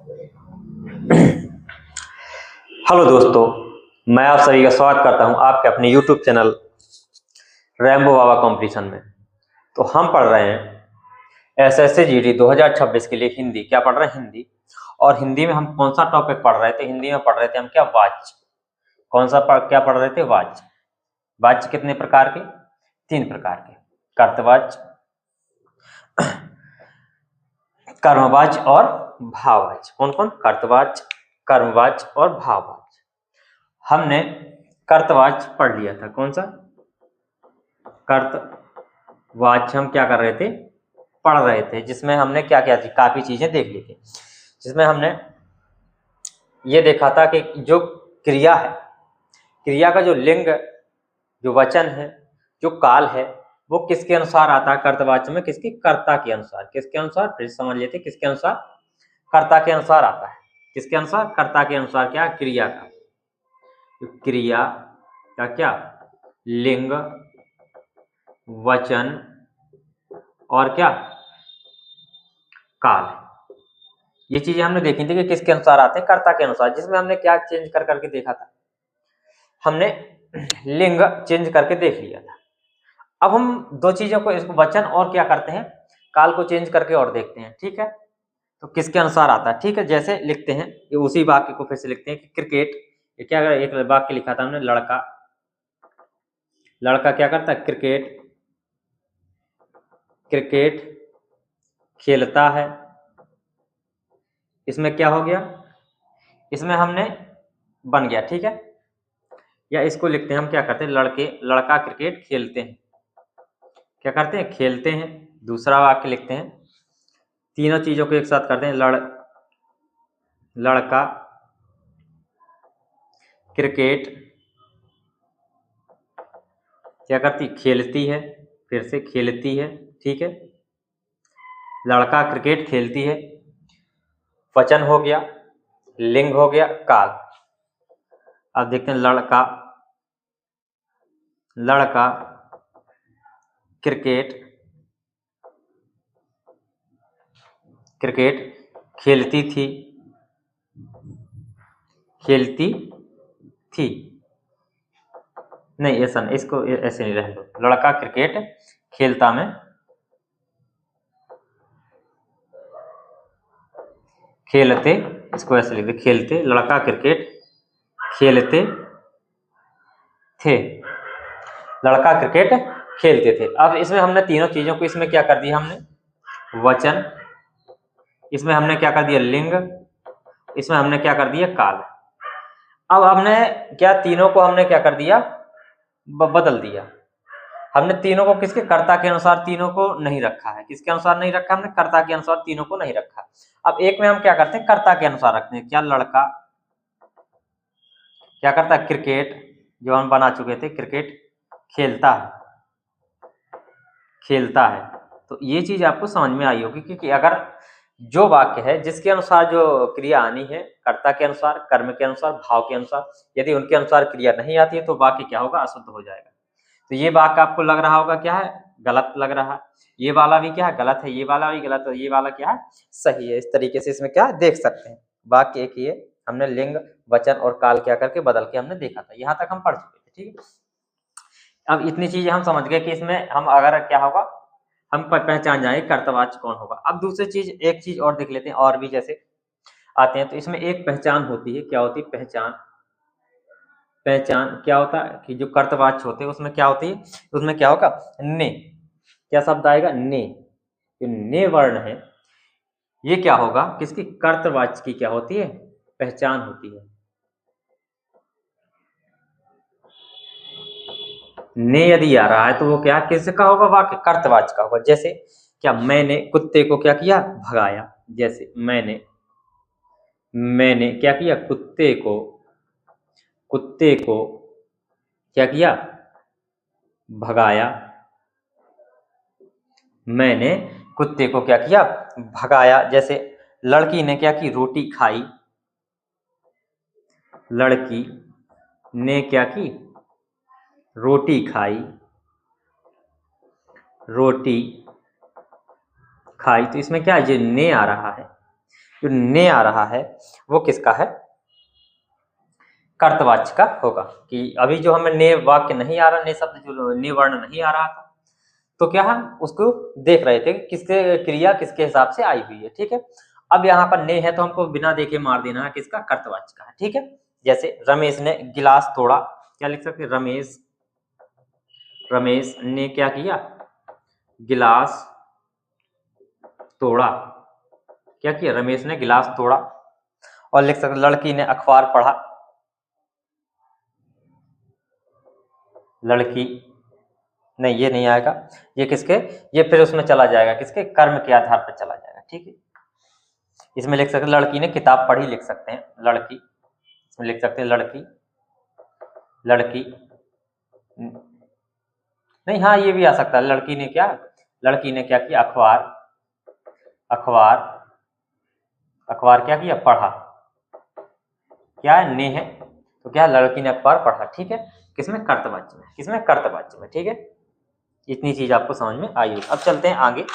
Hello दोस्तों, मैं आप सभी का स्वागत करता हूं आपके अपने YouTube चैनल रैम्बो बाबा कंपटीशन में। तो हम पढ़ रहे हैं SSC GD 2026 के लिए हिंदी। क्या पढ़ रहे हैं? हिंदी। और हिंदी में हम कौन सा टॉपिक पढ़ रहे थे? हिंदी में पढ़ रहे थे हम क्या? वाच्य। कौन सा क्या पढ़ रहे थे? वाच्य। वाच्य कितने प्रकार के? 3 प्रकार के। कर्तवाच्य, कर्मवाच्य और भाववाच्य। कौन कौन? कर्तवाच्य, कर्मवाच्य और भाववाच्य। हमने कर्तवाच्य पढ़ लिया था। कौन सा? कर्तवाच्य हम क्या कर रहे थे? पढ़ रहे थे, जिसमें हमने क्या क्या थी? काफी चीजें देख ली थी। जिसमें हमने ये देखा था कि जो क्रिया है, क्रिया का जो लिंग, जो वचन है, जो काल है, वो किसके अनुसार आता है? कर्तवाच्य में किसके? कर्ता के अनुसार। किसके अनुसार? फिर समझ लेते किसके अनुसार? कर्ता के अनुसार आता है। किसके अनुसार? कर्ता के अनुसार। क्या? क्रिया का। क्रिया का क्या? लिंग, वचन और क्या? काल। ये चीजें हमने देखी थी कि किसके अनुसार आते हैं? कर्ता के अनुसार। जिसमें हमने क्या चेंज कर करके देखा था? हमने लिंग चेंज करके देख लिया था। अब हम दो चीजों को, इसको वचन और क्या करते हैं? काल को चेंज करके और देखते हैं। ठीक है, तो किसके अनुसार आता है? ठीक है, जैसे लिखते हैं, ये उसी वाक्य को फिर से लिखते हैं कि क्रिकेट। ये क्या? एक वाक्य लिखा था हमने, लड़का। लड़का क्या करता है? क्रिकेट। क्रिकेट खेलता है। इसमें क्या हो गया? इसमें हमने बन गया। ठीक है, या इसको लिखते हैं हम, क्या करते हैं? लड़का क्रिकेट खेलते हैं। क्या करते हैं? खेलते हैं। दूसरा वाक्य लिखते हैं, तीनों चीजों को एक साथ करते हैं। लड़का क्रिकेट क्या करती? खेलती है। फिर से खेलती है। ठीक है, लड़का क्रिकेट खेलती है। वचन हो गया, लिंग हो गया, काल। अब देखते हैं, लड़का क्रिकेट खेलती थी। खेलती थी नहीं, ऐसा नहीं, इसको ऐसे नहीं रहने दो। लड़का क्रिकेट खेलता में, खेलते, इसको ऐसे लिख दे, खेलते। लड़का क्रिकेट खेलते थे। लड़का क्रिकेट खेलते थे। अब इसमें हमने तीनों चीजों को, इसमें क्या कर दिया हमने? वचन। इसमें हमने क्या कर दिया? लिंग। इसमें हमने क्या कर दिया? काल। अब हमने क्या, तीनों को हमने क्या कर दिया? बदल दिया। हमने तीनों को किसके? कर्ता के अनुसार तीनों को नहीं रखा है। किसके अनुसार नहीं रखा? हमने कर्ता के अनुसार तीनों को नहीं रखा। अब एक में हम क्या करते हैं? कर्ता के अनुसार रखते हैं। क्या? लड़का क्या करता है? क्रिकेट, जो हम बना चुके थे, क्रिकेट खेलता है। खेलता है। तो ये चीज आपको समझ में आई होगी, क्योंकि अगर जो वाक्य है जिसके अनुसार जो क्रिया आनी है, कर्ता के अनुसार, कर्म के अनुसार, भाव के अनुसार, यदि उनके अनुसार क्रिया नहीं आती है तो वाक्य क्या होगा? अशुद्ध हो जाएगा। तो ये वाक्य आपको लग रहा होगा क्या है? गलत लग रहा है। ये वाला भी क्या है? गलत है। ये वाला भी गलत है। ये वाला क्या है? सही है। इस तरीके से इसमें क्या देख सकते हैं? वाक्य एक ही है, हमने लिंग, वचन और काल क्या करके बदल के हमने देखा था। यहाँ तक हम पढ़ चुके थे। ठीक है, अब इतनी चीजें हम समझ गए कि इसमें हम अगर क्या होगा, हम पहचान जाएंगे कर्तवाच्य कौन होगा। अब दूसरी चीज, एक चीज और देख लेते हैं, और भी जैसे आते हैं। तो इसमें एक पहचान होती है। क्या होती है? पहचान। पहचान क्या होता है कि जो कर्तवाच्य होते हैं उसमें क्या होती है? उसमें क्या होगा? ने। क्या शब्द आएगा? ने। जो ने वर्ण है, ये क्या होगा? किसकी? कर्तवाच्य की क्या होती है? पहचान होती है। ने यदि आ रहा है तो वो क्या, किसका होगा? वाक्य कर्तवाच्य का होगा। जैसे क्या? मैंने कुत्ते को क्या किया? भगाया। जैसे मैंने क्या किया? कुत्ते को क्या किया? भगाया। मैंने कुत्ते को क्या किया? भगाया। जैसे लड़की ने क्या की? रोटी खाई। लड़की ने क्या की? रोटी खाई। रोटी खाई। तो इसमें क्या है? जो ने आ रहा है, जो ने आ रहा है वो किसका है, कर्तवाच्य का होगा। कि अभी जो हमें ने वाक्य नहीं आ रहा, ने शब्द जो ने वर्ण नहीं आ रहा था, तो क्या हम उसको देख रहे थे कि किसके क्रिया किसके हिसाब से आई हुई है। ठीक है, अब यहाँ पर ने है तो हमको बिना देखे मार देना है किसका, कर्तवाच्य का है। ठीक है, जैसे रमेश ने गिलास तोड़ा, क्या लिख सकते, रमेश ने क्या किया, गिलास तोड़ा। क्या किया, रमेश ने गिलास तोड़ा। और लिख सकते लड़की ने अखबार पढ़ा, लड़की, नहीं ये नहीं आएगा, ये किसके, ये फिर उसमें चला जाएगा किसके, कर्म के आधार पर चला जाएगा। ठीक है, इसमें लिख सकते हैं लड़की ने किताब पढ़ी, लिख सकते हैं लड़की, इसमें लिख सकते हैं लड़की, लड़की नहीं, हाँ ये भी आ सकता है, लड़की ने क्या, लड़की ने क्या किया, अखबार, अखबार, अखबार क्या किया, पढ़ा। क्या है, ने है तो क्या, लड़की ने अखबार पढ़ा। ठीक है, किसमें, कर्तवाच्य में, किसमें, कर्तवाच्य में। ठीक है, इतनी चीज आपको समझ में आई होगी। अब चलते हैं आगे,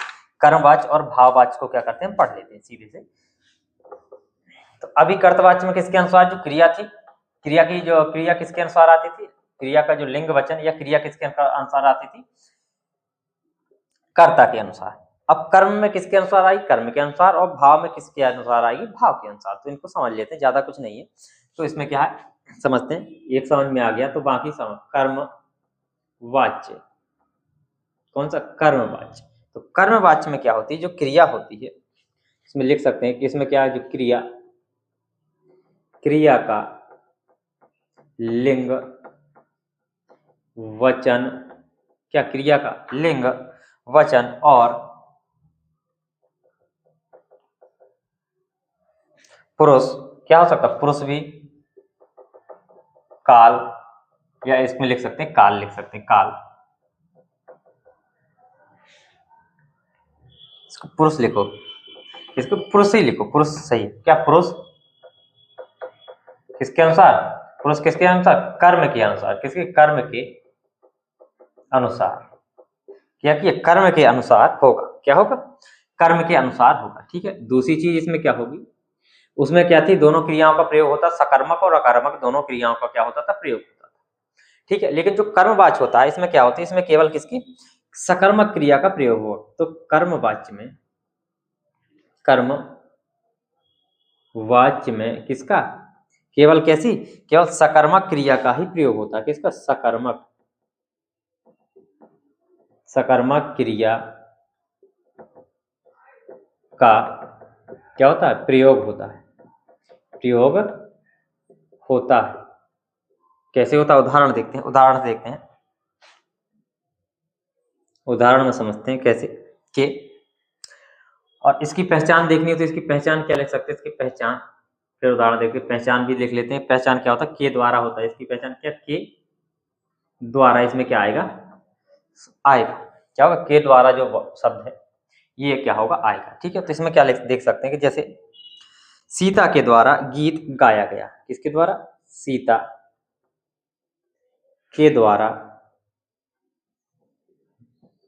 कर्मवाच्य और भाववाच्य को क्या करते हैं, पढ़ लेते हैं सीधे से। तो अभी कर्तवाच्य में किसके अनुसार जो क्रिया थी, क्रिया की जो क्रिया किसके अनुसार आती थी, क्रिया का जो लिंग वचन या क्रिया किसके अनुसार आती थी, कर्ता के अनुसार। अब कर्म में किसके अनुसार आई, कर्म के अनुसार, और भाव में किसके अनुसार आएगी, भाव के अनुसार। तो इनको समझ लेते हैं, ज्यादा कुछ नहीं है। तो इसमें क्या है समझते हैं, एक समझ में आ गया तो बाकी समझ, कर्म वाच्य, कौन सा, कर्म वाच्य। तो कर्म वाच्य में क्या होती है, जो क्रिया होती है, इसमें लिख सकते हैं कि इसमें क्या है, जो क्रिया, क्रिया का लिंग वचन, क्या, क्रिया का लिंग वचन और पुरुष, क्या हो सकता है, पुरुष भी, काल, या इसमें लिख सकते हैं काल, लिख सकते हैं काल, इसको पुरुष लिखो, इसको पुरुष ही लिखो, पुरुष सही है। क्या, पुरुष किसके अनुसार, पुरुष किसके अनुसार, कर्म के अनुसार, किसके, कर्म के अनुसार। क्या किया, कर्म के अनुसार होगा, क्या होगा, कर्म के अनुसार होगा। ठीक है, दूसरी चीज इसमें क्या होगी, उसमें क्या थी, दोनों क्रियाओं का प्रयोग होता, सकर्मक और अकर्मक दोनों क्रियाओं का क्या होता था, प्रयोग होता था। ठीक है, लेकिन जो कर्मवाच्य होता है इसमें क्या होती है, इसमें केवल किसकी, सकर्मक क्रिया का प्रयोग हो। तो कर्मवाच्य में, कर्म वाच्य में किसका, केवल कैसी, केवल सकर्मक क्रिया का ही प्रयोग होता है, किसका, सकर्मक, सकर्मक क्रिया का क्या होता है, प्रयोग होता है, प्रयोग होता है। कैसे होता है, उदाहरण देखते हैं, उदाहरण देखते हैं, उदाहरण में समझते हैं कैसे के। और इसकी पहचान देखनी हो तो इसकी पहचान क्या लिख सकते हैं, इसकी पहचान, फिर उदाहरण देखते हैं, पहचान भी लिख लेते हैं। पहचान क्या होता है, के द्वारा होता है, इसकी पहचान क्या, के द्वारा, इसमें क्या आएगा, आएगा, क्या होगा, के द्वारा जो शब्द है ये क्या होगा, आएगा। ठीक है, तो इसमें क्या देख सकते हैं कि जैसे सीता के द्वारा गीत गाया गया, किसके द्वारा, सीता के द्वारा,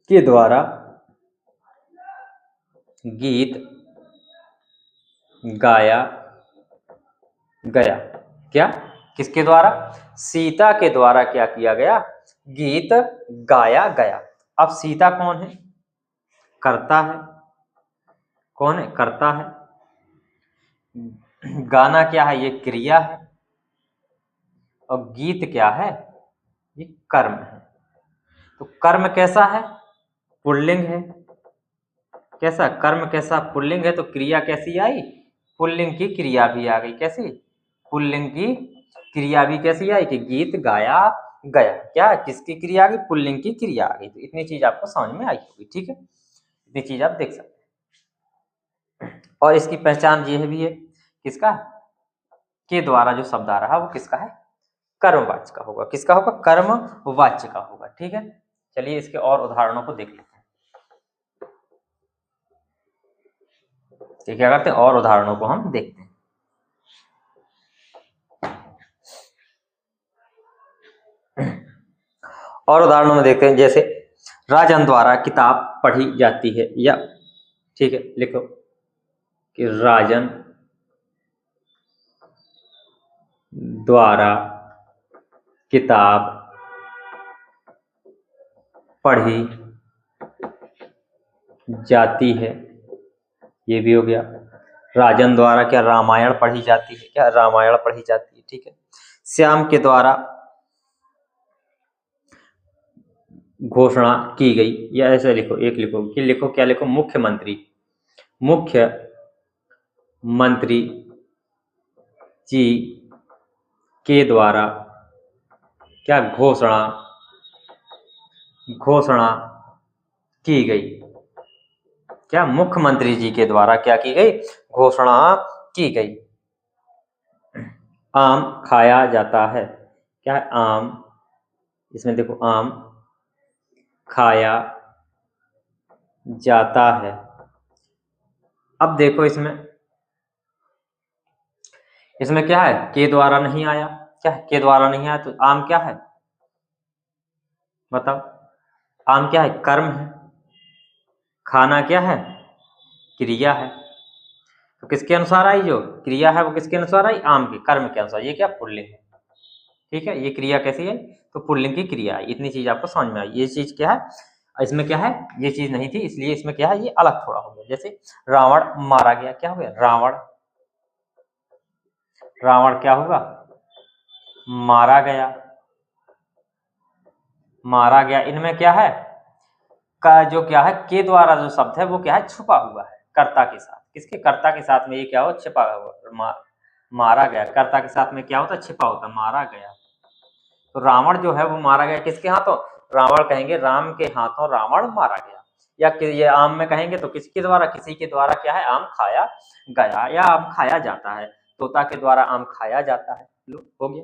के द्वारा गीत गाया गया। क्या, किसके द्वारा, सीता के द्वारा क्या किया गया, गीत गाया गया। अब सीता कौन है, करता है, कौन है, करता है। गाना क्या है, ये क्रिया है, और गीत क्या है, ये कर्म है। तो कर्म कैसा है, पुल्लिंग है, कैसा, कर्म कैसा, पुल्लिंग है, तो क्रिया कैसी आई, पुल्लिंग की क्रिया भी आ गई, कैसी, पुल्लिंग की क्रिया भी कैसी आई, कि गीत गाया गया। क्या, किसकी क्रिया आ गई, पुल्लिंग की क्रिया आ गई। तो इतनी चीज आपको समझ में आई होगी। ठीक है, इतनी चीज आप देख सकते हैं। और इसकी पहचान ये भी है, किसका, के द्वारा जो शब्द आ रहा है वो किसका है, कर्मवाच्य का होगा, किसका होगा, कर्मवाच्य का होगा। ठीक है, चलिए इसके और उदाहरणों को देख लेते हैं। क्या करते हैं, और उदाहरणों को हम देखते हैं। और उदाहरणों में देखते हैं, जैसे राजन द्वारा किताब पढ़ी जाती है, या ठीक है लिखो कि राजन द्वारा किताब पढ़ी जाती है, ये भी हो गया। राजन द्वारा क्या रामायण पढ़ी जाती है, क्या रामायण पढ़ी जाती है, ठीक है। श्याम के द्वारा घोषणा की गई, या ऐसे लिखो, एक लिखो कि लिखो, क्या लिखो, मुख्यमंत्री जी के द्वारा क्या घोषणा की गई, क्या मुख्यमंत्री जी के द्वारा क्या की गई, घोषणा की गई। आम खाया जाता है, क्या है, आम, इसमें देखो आम खाया जाता है। अब देखो इसमें क्या है, के द्वारा नहीं आया, क्या है, के द्वारा नहीं आया, तो आम क्या है, बताओ, आम क्या है, कर्म है, खाना क्या है, क्रिया है। तो किसके अनुसार आई, जो क्रिया है वो किसके अनुसार आई, आम के कर्म के अनुसार। ये क्या पुल्लिंग है, ठीक है। ये क्रिया कैसी है, तो पुल्लिंग की क्रिया है। इतनी चीज आपको समझ में आई। ये चीज क्या है, इसमें क्या है, ये चीज नहीं थी, इसलिए इसमें क्या है, ये अलग थोड़ा हो गया। जैसे रावण मारा गया, क्या हो गया, रावण क्या होगा, मारा गया। इनमें क्या है, का जो क्या है, के द्वारा जो शब्द है वो क्या है, छुपा हुआ है कर्ता के साथ। किसके, कर्ता के साथ में ये क्या हो, छिपा हुआ, मारा गया, कर्ता के साथ में क्या होता है, छिपा होता, मारा गया। तो रावण जो है वो मारा गया किसके हाथों, रावण कहेंगे राम के हाथों रावण मारा गया। या ये आम में कहेंगे तो किसके द्वारा, किसी के द्वारा क्या है, आम खाया गया, या आम खाया जाता है, तोता के द्वारा आम खाया जाता है। लो, हो गया।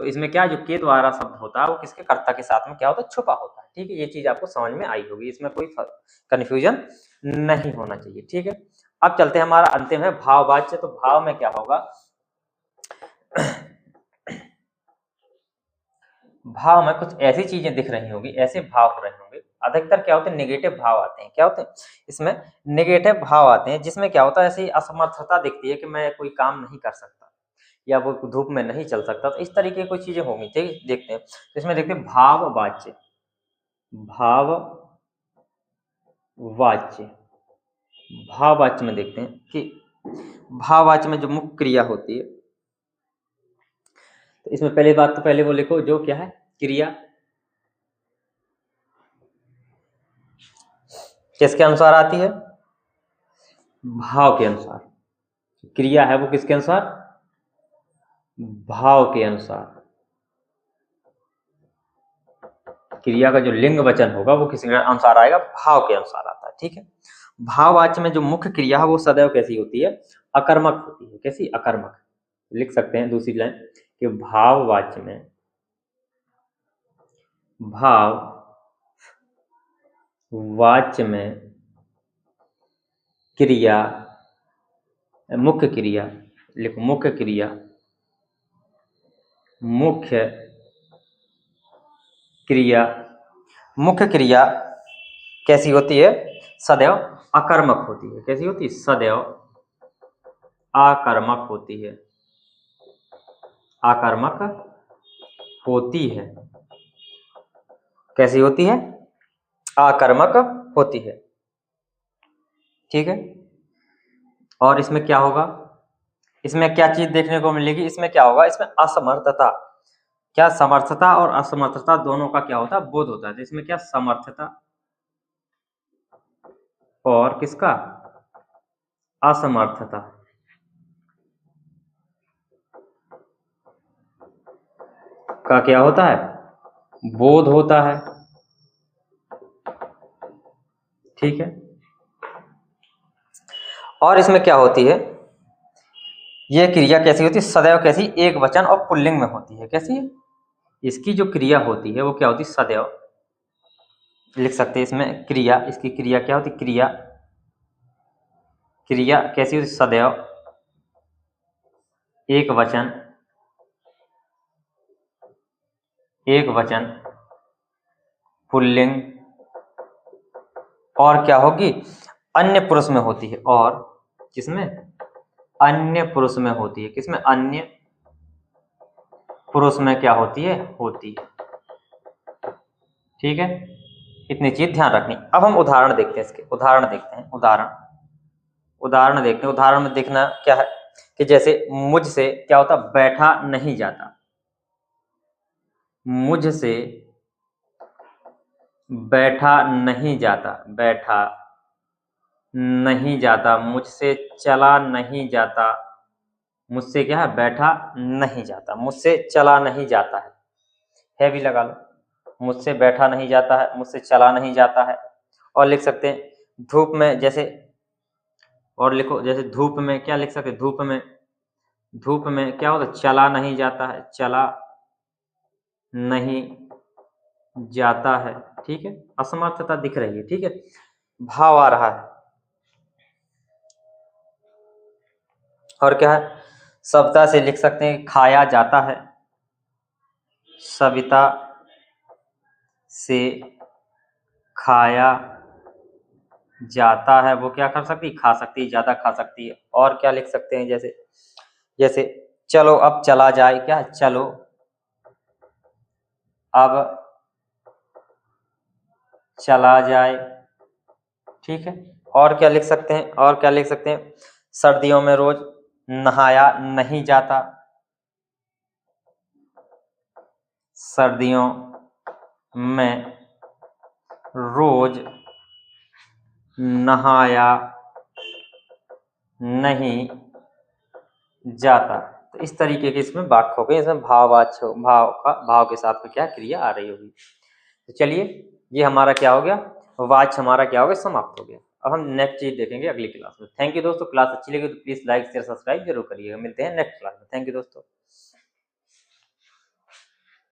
तो इसमें क्या, जो के द्वारा शब्द होता है वो किसके, कर्ता के साथ में क्या होता है, छुपा होता है, ठीक है। ये चीज आपको समझ में आई होगी, इसमें कोई कंफ्यूजन नहीं होना चाहिए, ठीक है। अब चलते हैं, हमारा अंतिम है भाववाच्य। तो भाव में क्या होगा, भाव में कुछ ऐसी चीजें दिख रही होगी, ऐसे भाव हो रहे होंगे। अधिकतर क्या होते हैं, नेगेटिव भाव आते हैं, क्या होते हैं, इसमें नेगेटिव भाव आते हैं, जिसमें क्या होता है, ऐसी असमर्थता दिखती है कि मैं कोई काम नहीं कर सकता, या वो धूप में नहीं चल सकता। तो इस तरीके की कोई चीजें होंगी, ठीक है। देखते हैं, तो इसमें देखते हैं भाववाच्य में देखते हैं कि भाववाच्य में जो मुख्य क्रिया होती है, तो इसमें पहले बात तो पहले वो लिखो, जो क्या है, क्रिया किसके अनुसार आती है, भाव के अनुसार। क्रिया है वो किसके अनुसार, भाव के अनुसार। क्रिया का जो लिंग वचन होगा वो किसके अनुसार आएगा, भाव के अनुसार आता है, ठीक है। भाववाच्य में जो मुख्य क्रिया है वो सदैव कैसी होती है, अकर्मक होती है। कैसी, अकर्मक। लिख सकते हैं दूसरी लाइन कि भाववाच्य में क्रिया, मुख्य क्रिया, लिखो मुख्य क्रिया कैसी होती है, सदैव अकर्मक होती है। कैसी होती है, सदैव आकर्मक होती है, कैसी होती है, आकर्मक होती है, ठीक है। और इसमें क्या होगा, इसमें क्या चीज देखने को मिलेगी, इसमें क्या होगा, इसमें असमर्थता, क्या समर्थता और असमर्थता दोनों का क्या होता है, बोध होता है। तो इसमें क्या, समर्थता और किसका, असमर्थता का क्या होता है, बोध होता है, ठीक है। और इसमें क्या होती है, ये क्रिया कैसी होती है, सदैव कैसी, एक वचन और पुल्लिंग में होती है। कैसी है, इसकी जो क्रिया होती है वो क्या होती है, सदैव। लिख सकते हैं इसमें क्रिया, इसकी क्रिया क्या होती, क्रिया कैसी होती, सदैव एक वचन पुल्लिंग, और क्या होगी, अन्य पुरुष में होती है। और किसमें, अन्य पुरुष में होती है। किसमें, अन्य पुरुष में क्या होती है, होती है। ठीक है, इतनी चीज ध्यान रखनी। अब हम उदाहरण देखते हैं, इसके उदाहरण देखते हैं। उदाहरण देखते हैं। उदाहरण में देखना क्या है कि जैसे मुझसे क्या होता, बैठा नहीं जाता। मुझसे बैठा नहीं जाता, बैठा नहीं जाता। मुझसे चला नहीं जाता। मुझसे क्या है, बैठा नहीं जाता। मुझसे चला नहीं जाता है भी लगा लो। मुझसे बैठा नहीं जाता है, मुझसे चला नहीं जाता है। और लिख सकते हैं धूप में, जैसे और लिखो, जैसे धूप में क्या लिख सकते हैं, धूप में क्या होता, चला नहीं जाता है, चला नहीं जाता है। ठीक है, असमर्थता दिख रही है। ठीक है, भाव आ रहा है। और क्या है, सविता से लिख सकते हैं खाया जाता है। सविता से खाया जाता है। वो क्या कर सकती है, खा सकती है, ज्यादा खा सकती है। और क्या लिख सकते हैं, जैसे जैसे चलो अब चला जाए, क्या चलो अब चला जाए। ठीक है, और क्या लिख सकते हैं, और क्या लिख सकते हैं, सर्दियों में रोज नहाया नहीं जाता। सर्दियों में रोज नहाया नहीं जाता। तो इस तरीके के इसमें वाक्य हो गए। इसमें भाव के साथ में क्या क्रिया आ रही होगी। तो चलिए, ये हमारा क्या हो गया, वाच्य हमारा क्या हो गया, समाप्त हो गया। अब हम नेक्स्ट चीज देखेंगे अगली क्लास में। थैंक यू दोस्तों। क्लास अच्छी लगी तो प्लीज लाइक शेयर सब्सक्राइब जरूर करिएगा। मिलते हैं नेक्स्ट क्लास में। थैंक यू दोस्तों।